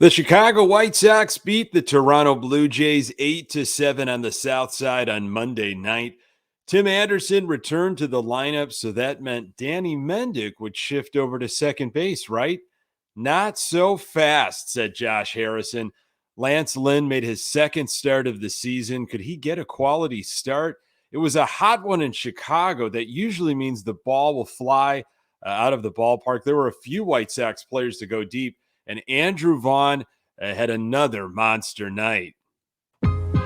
The Chicago White Sox beat the Toronto Blue Jays 8-7 on the South Side on Monday night. Tim Anderson returned to the lineup, so that meant Danny Mendick would shift over to second base, right? Not so fast, said Josh Harrison. Lance Lynn made his second start of the season. Could he get a quality start? It was a hot one in Chicago. That usually means the ball will fly out of the ballpark. There were a few White Sox players to go deep, and Andrew Vaughn had another monster night.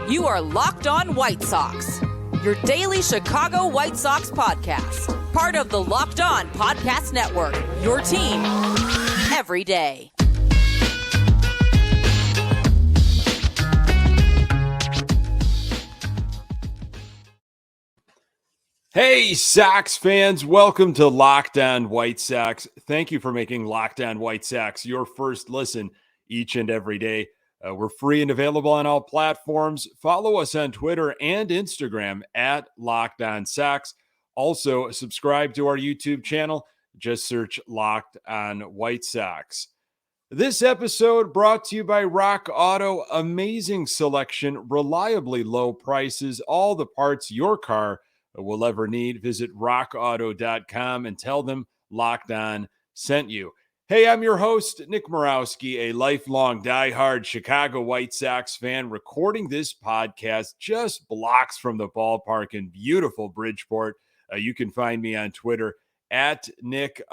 You are Locked On White Sox, your daily Chicago White Sox podcast. Part of the Locked On Podcast Network, your team every day. Hey, Sox fans, welcome to Locked On White Sox. Thank you for making Locked On White Sox your first listen each and every day. We're free and available on all platforms. Follow us on Twitter and Instagram at Locked On Sox. Also, subscribe to our YouTube channel. Just search Locked On White Sox. This episode brought to you by Rock Auto. Amazing selection, reliably low prices, all the parts your car will ever need. Visit rockauto.com and tell them Locked On sent you. Hey, I'm your host, Nick Morawski, a lifelong diehard Chicago White Sox fan, recording this podcast just blocks from the ballpark in beautiful Bridgeport. You can find me on Twitter at Nick_GGTB.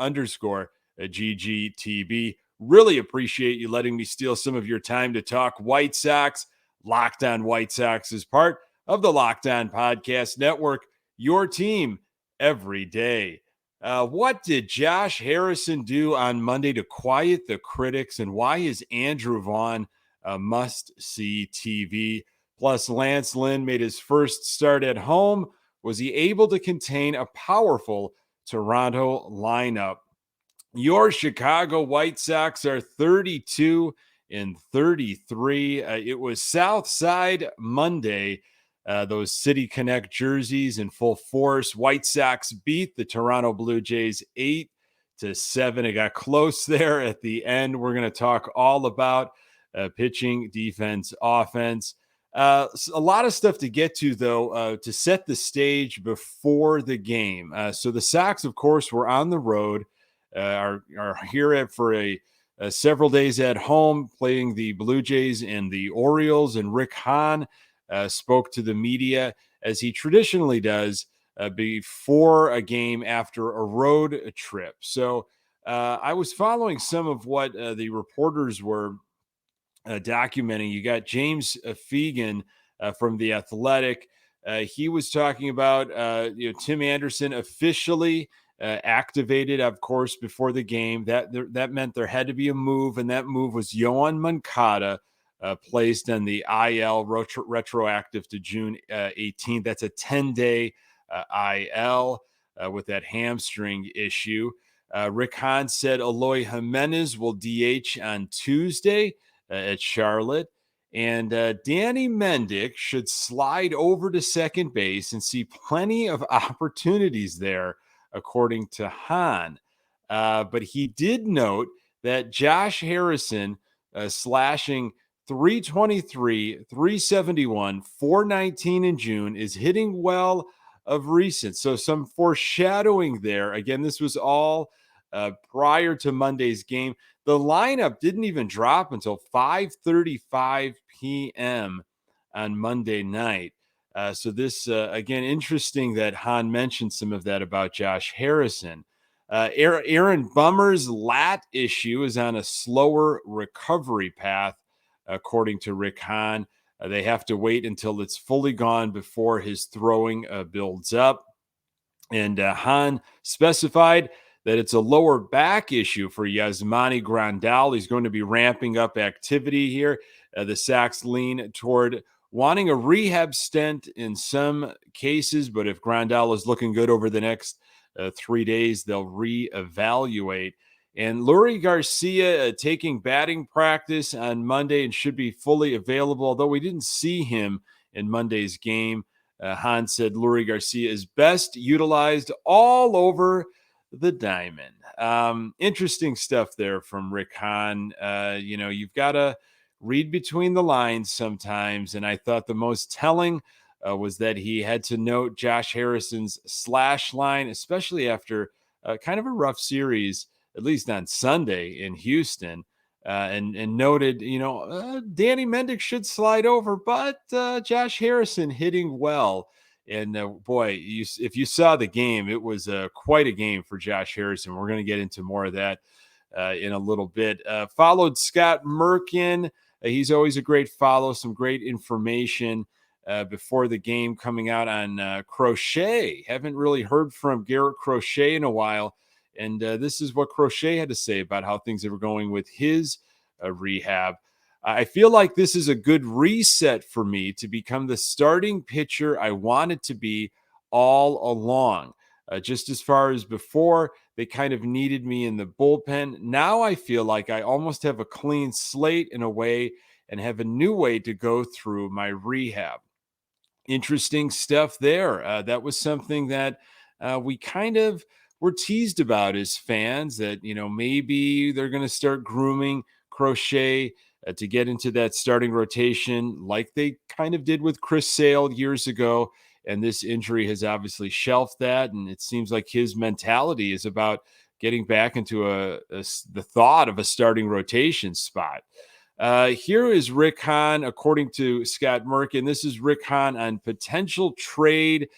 Really appreciate you letting me steal some of your time to talk White Sox. Locked On White Sox is part of the Locked On Podcast Network, your team every day. What did Josh Harrison do on Monday to quiet the critics, and why is Andrew Vaughn a must-see TV? Plus, Lance Lynn made his first start at home. Was he able to contain a powerful Toronto lineup? Your Chicago White Sox are 32-33. It was South Side Monday. Those City Connect jerseys in full force. White Sox beat the Toronto Blue Jays 8-7. It got close there at the end. We're going to talk all about pitching, defense, offense. A lot of stuff to get to, though, to set the stage before the game. So the Sox, of course, were on the road, are here for several days at home, playing the Blue Jays and the Orioles, and Rick Hahn spoke to the media, as he traditionally does, before a game after a road trip. So I was following some of what the reporters were documenting. You got James Fegan from The Athletic. He was talking about Tim Anderson officially activated, of course, before the game. That meant there had to be a move, and that move was Yoan Moncada, placed on the IL retroactive to June 18th. That's a 10-day IL with that hamstring issue. Rick Hahn said Eloy Jimenez will DH on Tuesday at Charlotte. And Danny Mendick should slide over to second base and see plenty of opportunities there, according to Hahn. But he did note that Josh Harrison slashing .323, .371, .419 in June, is hitting well of recent. So some foreshadowing there. Again, this was all prior to Monday's game. The lineup didn't even drop until 5:35 p.m. on Monday night. So this, again, interesting that Hahn mentioned some of that about Josh Harrison. Aaron Bummer's lat issue is on a slower recovery path, according to Rick Hahn. They have to wait until it's fully gone before his throwing builds up. And Hahn specified that it's a lower back issue for Yasmani Grandal. He's going to be ramping up activity here. The Sox lean toward wanting a rehab stint in some cases, but if Grandal is looking good over the next 3 days, they'll reevaluate. And Lurie Garcia taking batting practice on Monday and should be fully available, although we didn't see him in Monday's game. Hahn said Lurie Garcia is best utilized all over the diamond. Interesting stuff there from Rick Hahn. You've got to read between the lines sometimes. And I thought the most telling was that he had to note Josh Harrison's slash line, especially after kind of a rough series, at least on Sunday in Houston. And noted, Danny Mendick should slide over, but Josh Harrison hitting well. And boy, if you saw the game, it was quite a game for Josh Harrison. We're going to get into more of that in a little bit. Followed Scott Merkin. He's always a great follow, some great information before the game coming out on Crochet. Haven't really heard from Garrett Crochet in a while. And this is what Crochet had to say about how things were going with his rehab. I feel like this is a good reset for me to become the starting pitcher I wanted to be all along. Just as far as before, they kind of needed me in the bullpen. Now I feel like I almost have a clean slate in a way and have a new way to go through my rehab. Interesting stuff there. That was something that we kind of were teased about as fans, that, maybe they're going to start grooming Crochet to get into that starting rotation like they kind of did with Chris Sale years ago. And this injury has obviously shelved that. And it seems like his mentality is about getting back into the thought of a starting rotation spot. Here is Rick Hahn, according to Scott Merkin. This is Rick Hahn on potential trade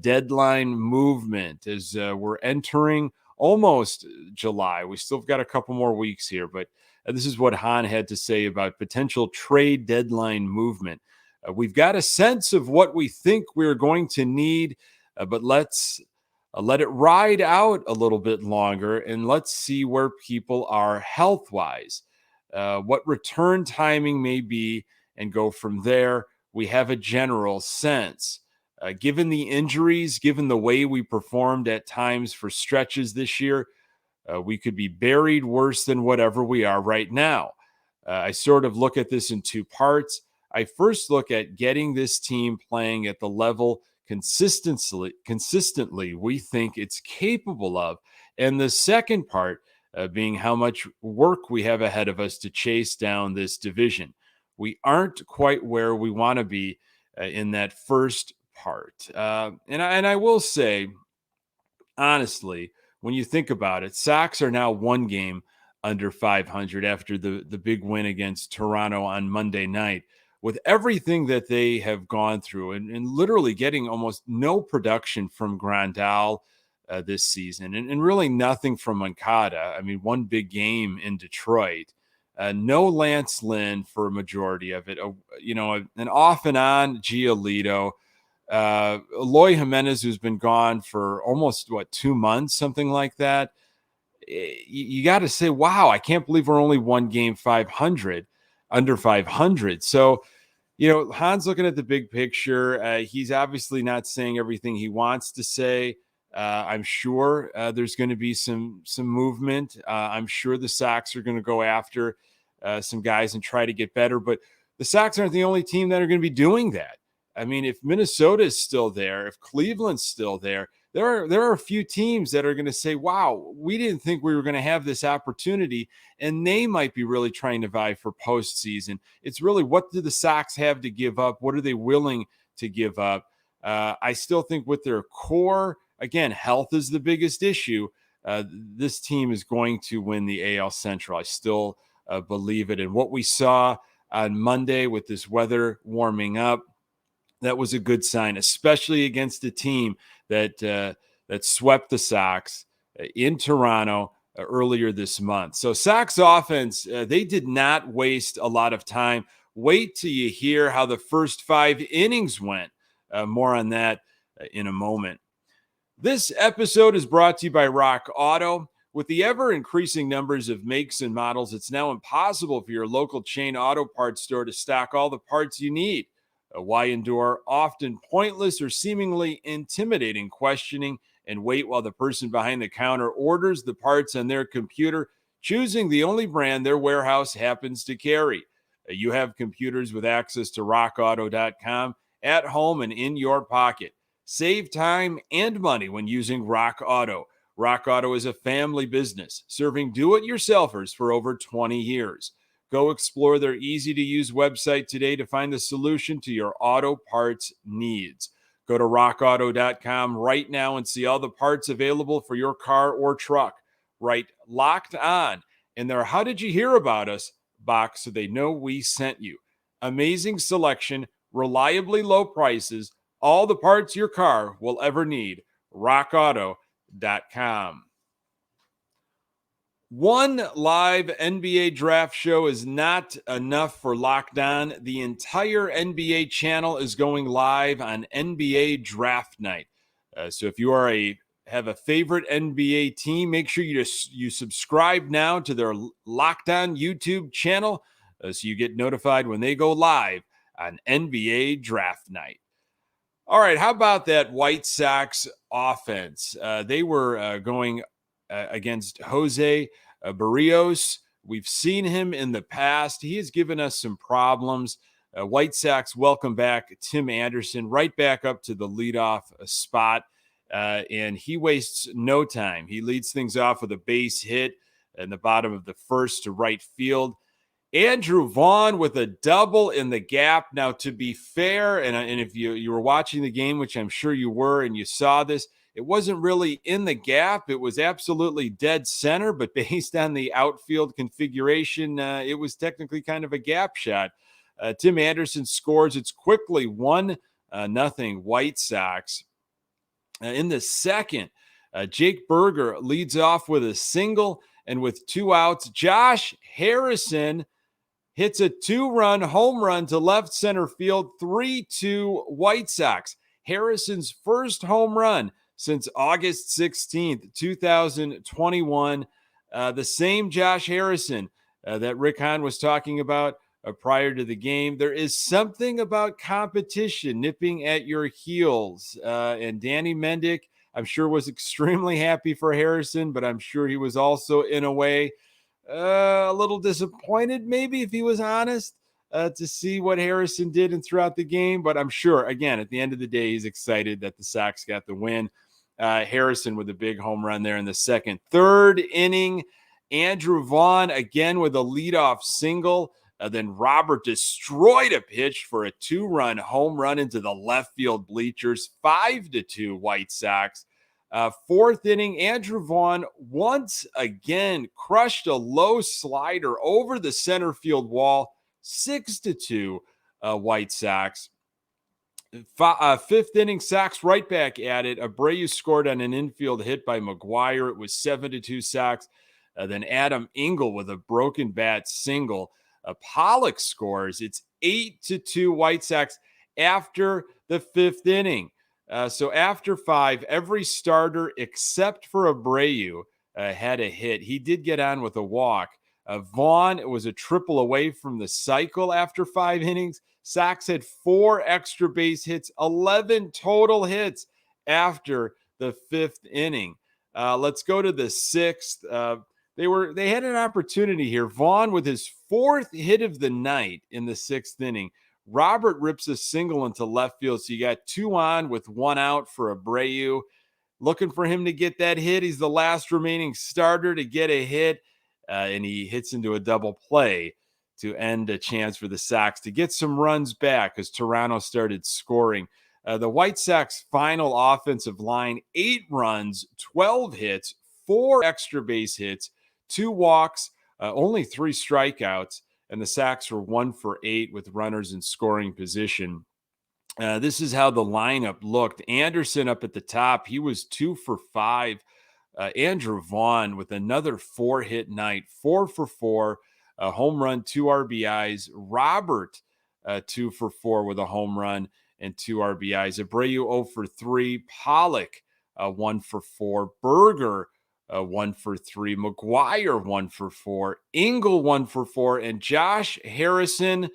deadline movement as we're entering almost July. We still got a couple more weeks here, but this is what Hahn had to say about potential trade deadline movement. We've got a sense of what we think we're going to need, but let's let it ride out a little bit longer, and let's see where people are health-wise, what return timing may be, and go from there. We have a general sense. Given the injuries, given the way we performed at times for stretches this year, we could be buried worse than whatever we are right now. I sort of look at this in two parts. I first look at getting this team playing at the level consistently we think it's capable of. And the second part being how much work we have ahead of us to chase down this division. We aren't quite where we want to be in that first part. And I will say, honestly, when you think about it, Sox are now one game under 500 after the big win against Toronto on Monday night. With everything that they have gone through and literally getting almost no production from Grandal this season and really nothing from Moncada. I mean, one big game in Detroit. No Lance Lynn for a majority of it. An off and on Giolito. Eloy Jimenez, who's been gone for almost 2 months, something like that. You got to say, wow, I can't believe we're only one game 500, under 500. So, Han's looking at the big picture. He's obviously not saying everything he wants to say. I'm sure there's going to be some movement. I'm sure the Sox are going to go after some guys and try to get better. But the Sox aren't the only team that are going to be doing that. I mean, if Minnesota is still there, if Cleveland's still there, there are a few teams that are going to say, wow, we didn't think we were going to have this opportunity, and they might be really trying to vie for postseason. It's really, what do the Sox have to give up? What are they willing to give up? I still think with their core, again, health is the biggest issue. This team is going to win the AL Central. I still believe it. And what we saw on Monday with this weather warming up, that was a good sign, especially against a team that swept the Sox in Toronto earlier this month. So Sox offense, they did not waste a lot of time. Wait till you hear how the first 5 innings went. More on that in a moment. This episode is brought to you by Rock Auto. With the ever-increasing numbers of makes and models, it's now impossible for your local chain auto parts store to stock all the parts you need. Why endure often pointless or seemingly intimidating questioning and wait while the person behind the counter orders the parts on their computer, choosing the only brand their warehouse happens to carry? You have computers with access to rockauto.com at home and in your pocket. Save time and money when using Rock Auto. Rock Auto is a family business serving do-it-yourselfers for over 20 years. Go explore their easy-to-use website today to find the solution to your auto parts needs. Go to rockauto.com right now and see all the parts available for your car or truck. Write Locked On in their How Did You Hear About Us box so they know we sent you. Amazing selection, reliably low prices, all the parts your car will ever need. rockauto.com. One live NBA draft show is not enough for Locked On. The entire NBA channel is going live on NBA Draft Night. So if you have a favorite NBA team, make sure you subscribe now to their Locked On YouTube channel so you get notified when they go live on NBA Draft Night. All right, how about that White Sox offense? They were going against Jose Barrios. We've seen him in the past. He has given us some problems. White Sox welcome back Tim Anderson right back up to the leadoff spot, and he wastes no time. He leads things off with a base hit in the bottom of the first to right field. Andrew Vaughn with a double in the gap. Now, to be fair, and if you were watching the game, which I'm sure you were, and you saw this, it wasn't really in the gap. It was absolutely dead center, but based on the outfield configuration, it was technically kind of a gap shot. Tim Anderson scores. It's quickly 1-0 White Sox. In the second, Jake Berger leads off with a single, and with 2 outs, Josh Harrison hits a 2-run home run to left center field, 3-2 White Sox. Harrison's first home run since August 16th, 2021. The same Josh Harrison that Rick Hahn was talking about prior to the game. There is something about competition nipping at your heels. And Danny Mendick, I'm sure, was extremely happy for Harrison, but I'm sure he was also, in a way, a little disappointed, maybe, if he was honest, to see what Harrison did and throughout the game. But I'm sure, again, at the end of the day, he's excited that the Sox got the win. Harrison with a big home run there in the second. Third inning, Andrew Vaughn again with a leadoff single. Then Robert destroyed a pitch for a 2-run home run into the left field bleachers, 5-2 White Sox. Fourth inning, Andrew Vaughn once again crushed a low slider over the center field wall, 6-2 White Sox. Fifth inning, Sox right back at it. Abreu scored on an infield hit by McGuire. It was 7-2 Sox. Then Adam Engel with a broken bat single. Pollock scores. It's 8-2 White Sox after the fifth inning. So after 5, every starter except for Abreu had a hit. He did get on with a walk. Vaughn was a triple away from the cycle after 5 innings. Sox had 4 extra base hits, 11 total hits after the 5th inning. Let's go to the 6th. They had an opportunity here. Vaughn with his 4th hit of the night in the 6th inning. Robert rips a single into left field, so you got 2 on with 1 out for Abreu. Looking for him to get that hit. He's the last remaining starter to get a hit, and he hits into a double play to end a chance for the Sox to get some runs back as Toronto started scoring. The White Sox final offensive line, 8 runs, 12 hits, 4 extra base hits, 2 walks, only 3 strikeouts, and the Sox were 1 for 8 with runners in scoring position. This is how the lineup looked. Anderson up at the top. He was 2 for 5. Andrew Vaughn with another 4-hit night, 4 for 4, a home run, 2 RBIs. Robert, 2 for 4 with a home run and 2 RBIs. Abreu 0 for 3. Pollock, 1 for 4. Berger, 1 for 3. McGuire, 1 for 4. Engel, 1 for 4. And Josh Harrison,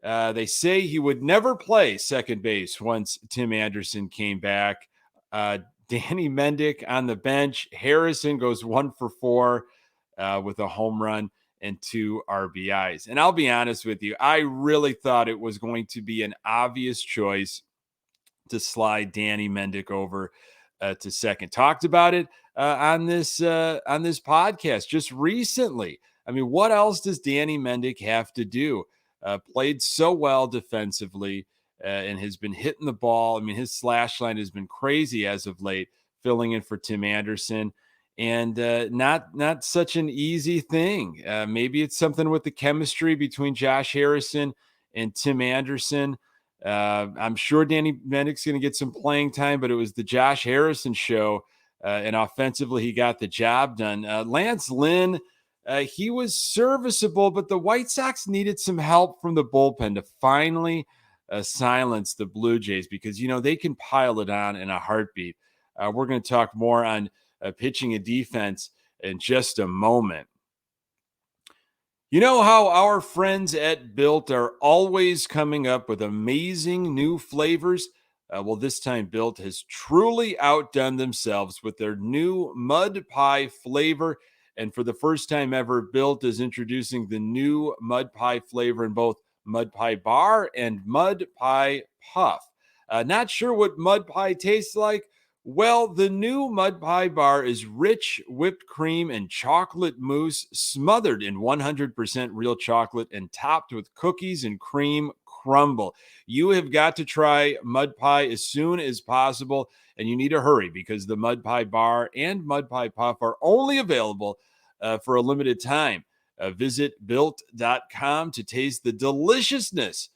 they say he would never play second base once Tim Anderson came back. Danny Mendick on the bench. Harrison goes 1 for 4 with a home run and 2 RBIs. And I'll be honest with you, I really thought it was going to be an obvious choice to slide Danny Mendick over to second. Talked about it on this podcast just recently. I mean, what else does Danny Mendick have to do? Played so well defensively and has been hitting the ball. I mean, his slash line has been crazy as of late, filling in for Tim Anderson. And not such an easy thing. Maybe it's something with the chemistry between Josh Harrison and Tim Anderson. I'm sure Danny Mendick's going to get some playing time, but it was the Josh Harrison show, and offensively he got the job done. Lance Lynn, he was serviceable, but the White Sox needed some help from the bullpen to finally silence the Blue Jays because, they can pile it on in a heartbeat. We're going to talk more on pitching and defense in just a moment. You know how our friends at Built are always coming up with amazing new flavors? Well, this time Built has truly outdone themselves with their new mud pie flavor. And for the first time ever, Built is introducing the new mud pie flavor in both mud pie bar and mud pie puff. Not sure what mud pie tastes like? Well, the new Mud Pie Bar is rich whipped cream and chocolate mousse smothered in 100% real chocolate and topped with cookies and cream crumble. You have got to try Mud Pie as soon as possible, and you need to hurry because the Mud Pie Bar and Mud Pie Puff are only available for a limited time. Visit built.com to taste the deliciousness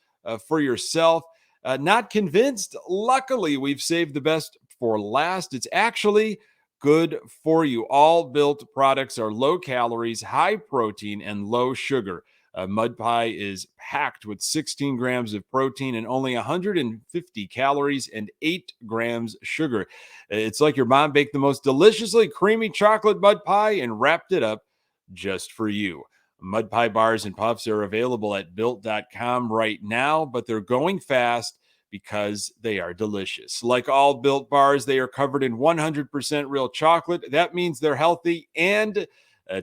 for yourself. Not convinced? Luckily, we've saved the best for last. It's actually good for you. All Built products are low calories, high protein, and low sugar. Mud Pie is packed with 16 grams of protein and only 150 calories and 8 grams sugar. It's like your mom baked the most deliciously creamy chocolate mud pie and wrapped it up just for you. Mud Pie bars and puffs are available at built.com right now, but they're going fast because they are delicious. Like all Built bars, they are covered in 100% real chocolate. That means they're healthy and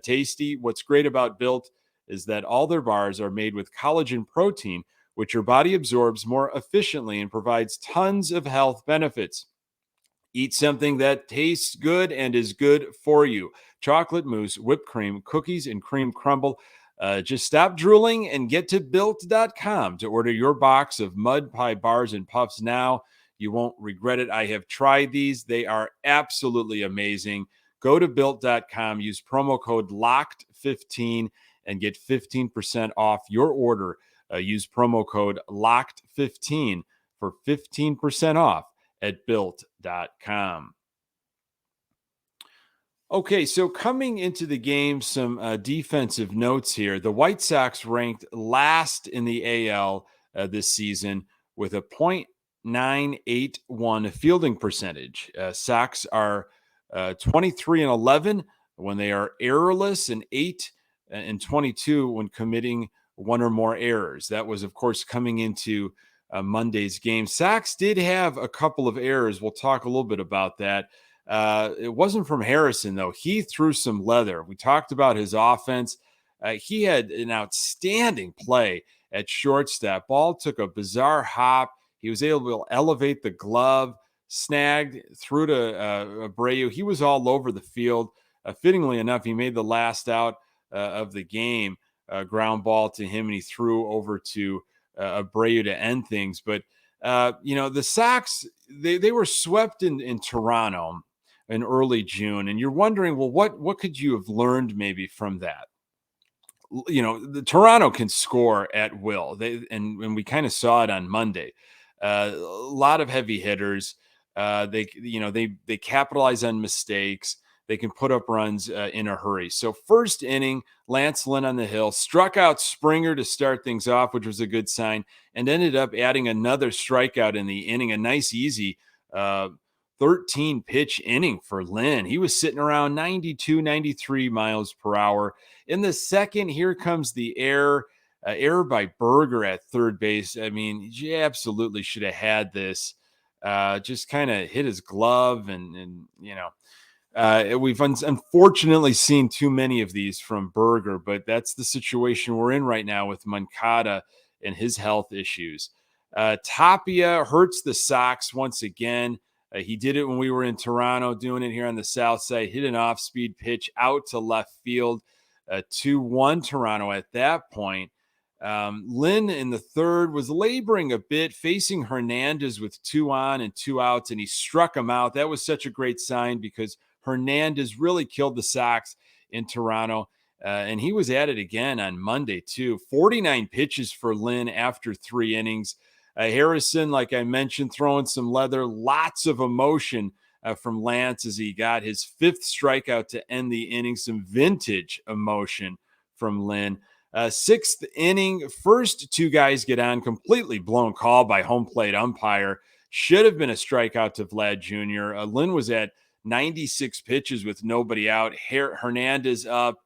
tasty. What's great about Built is that all their bars are made with collagen protein, which your body absorbs more efficiently and provides tons of health benefits. Eat something that tastes good and is good for you. Chocolate mousse, whipped cream, cookies, and cream crumble. Just stop drooling and get to built.com to order your box of Mud Pie bars and puffs now. You won't regret it. I have tried these. They are absolutely amazing. Go to built.com, use promo code LOCKED15 and get 15% off your order. Use promo code LOCKED15 for 15% off at built.com. Okay, so coming into the game, some defensive notes here. The White Sox ranked last in the AL this season with a .981 fielding percentage. Sox are 23-11 when they are errorless and 8-22 when committing one or more errors. That was, of course, coming into Monday's game. Sox did have a couple of errors. We'll talk a little bit about that. It wasn't from Harrison, though. He threw some leather. We talked about his offense. He had an outstanding play at shortstop. Ball took a bizarre hop. He was able to elevate the glove, snagged, threw to Abreu. He was all over the field. Fittingly enough, he made the last out of the game, ground ball to him, and he threw over to Abreu to end things. But, the Sox, they were swept in Toronto in early June, and you're wondering, well, what could you have learned maybe from that? The Toronto can score at will. And we kind of saw it on Monday. A lot of heavy hitters. They capitalize on mistakes. They can put up runs in a hurry. So first inning, Lance Lynn on the hill struck out Springer to start things off, which was a good sign, and ended up adding another strikeout in the inning. A nice, easy 13-pitch inning for Lynn. He was sitting around 92, 93 miles per hour. In the second, here comes the error by Berger at third base. I mean, he absolutely should have had this. Just kind of hit his glove and we've unfortunately seen too many of these from Berger, but that's the situation we're in right now with Moncada and his health issues. Tapia hurts the Sox once again. He did it when we were in Toronto, doing it here on the south side, hit an off-speed pitch out to left field, 2-1 Toronto at that point. Lynn in the third was laboring a bit, facing Hernandez with 2 on and 2 outs, and he struck him out. That was such a great sign because Hernandez really killed the Sox in Toronto. And he was at it again on Monday, too. 49 pitches for Lynn after 3 innings. Harrison, like I mentioned, throwing some leather, lots of emotion from Lance as he got his 5th strikeout to end the inning. Some vintage emotion from Lynn. 6th inning, first 2 guys get on, completely blown call by home plate umpire. Should have been a strikeout to Vlad Jr. Lynn was at 96 pitches with nobody out. Hernandez up.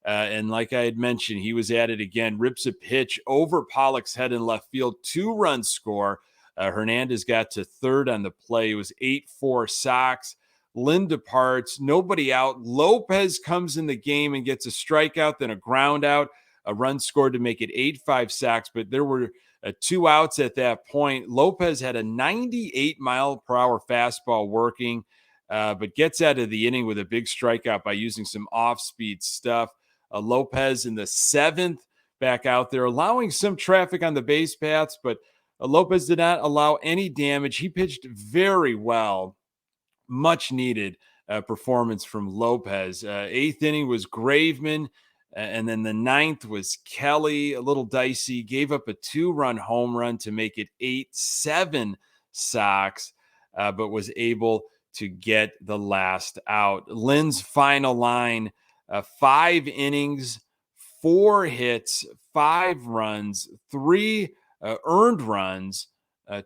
And like I had mentioned, he was at it again, rips a pitch over Pollock's head in left field, 2-run score. Hernandez got to third on the play. It was 8-4 Sox. Lynn departs, nobody out. Lopez comes in the game and gets a strikeout, then a ground out, a run scored to make it 8-5 Sox, but there were 2 outs at that point. Lopez had a 98-mile-per-hour fastball working, but gets out of the inning with a big strikeout by using some off-speed stuff. Lopez in the 7th back out there, allowing some traffic on the base paths, but Lopez did not allow any damage. He pitched very well. Much needed performance from Lopez. 8th inning was Graveman, and then the 9th was Kelly, a little dicey, gave up a 2-run home run to make it 8-7 Sox, but was able to get the last out. Lynn's final line, 5 innings, 4 hits, 5 runs, 3 earned runs,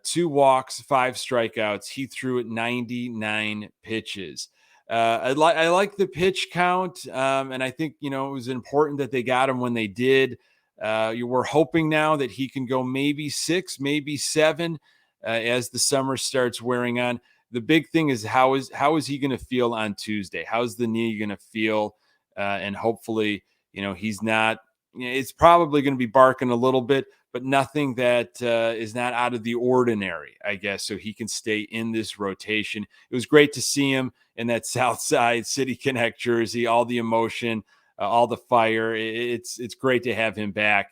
2 walks, 5 strikeouts. He threw 99 pitches. I like the pitch count, and I think, it was important that they got him when they did. We're hoping now that he can go maybe 6, maybe 7 as the summer starts wearing on. The big thing is how is he going to feel on Tuesday? How's the knee going to feel? And hopefully, he's not. It's probably going to be barking a little bit, but nothing that is not out of the ordinary, I guess, so he can stay in this rotation. It was great to see him in that Southside City Connect jersey, all the emotion, all the fire. It's great to have him back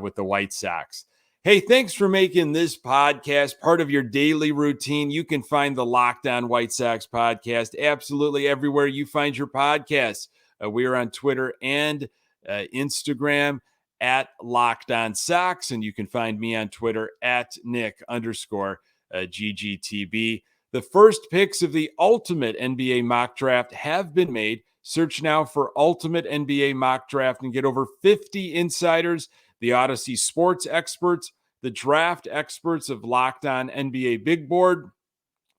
with the White Sox. Hey, thanks for making this podcast part of your daily routine. You can find the Locked On White Sox podcast absolutely everywhere you find your podcasts. We are on Twitter and Instagram at Locked On Sox, and you can find me on Twitter at Nick_GGTB. The first picks of the Ultimate NBA Mock Draft have been made. Search now for Ultimate NBA Mock Draft and get over 50 insiders, the Odyssey sports experts, the draft experts of Locked On NBA Big Board.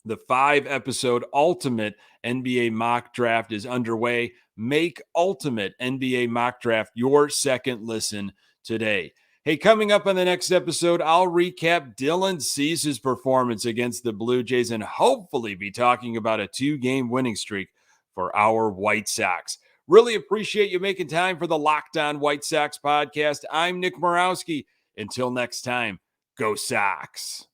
The 5-episode Ultimate NBA Mock Draft is underway. Make Ultimate NBA Mock Draft your second listen today. Hey, coming up on the next episode, I'll recap Dylan Cease's performance against the Blue Jays and hopefully be talking about a 2-game winning streak for our White Sox. Really appreciate you making time for the Locked On White Sox podcast. I'm Nick Morawski. Until next time, go Sox.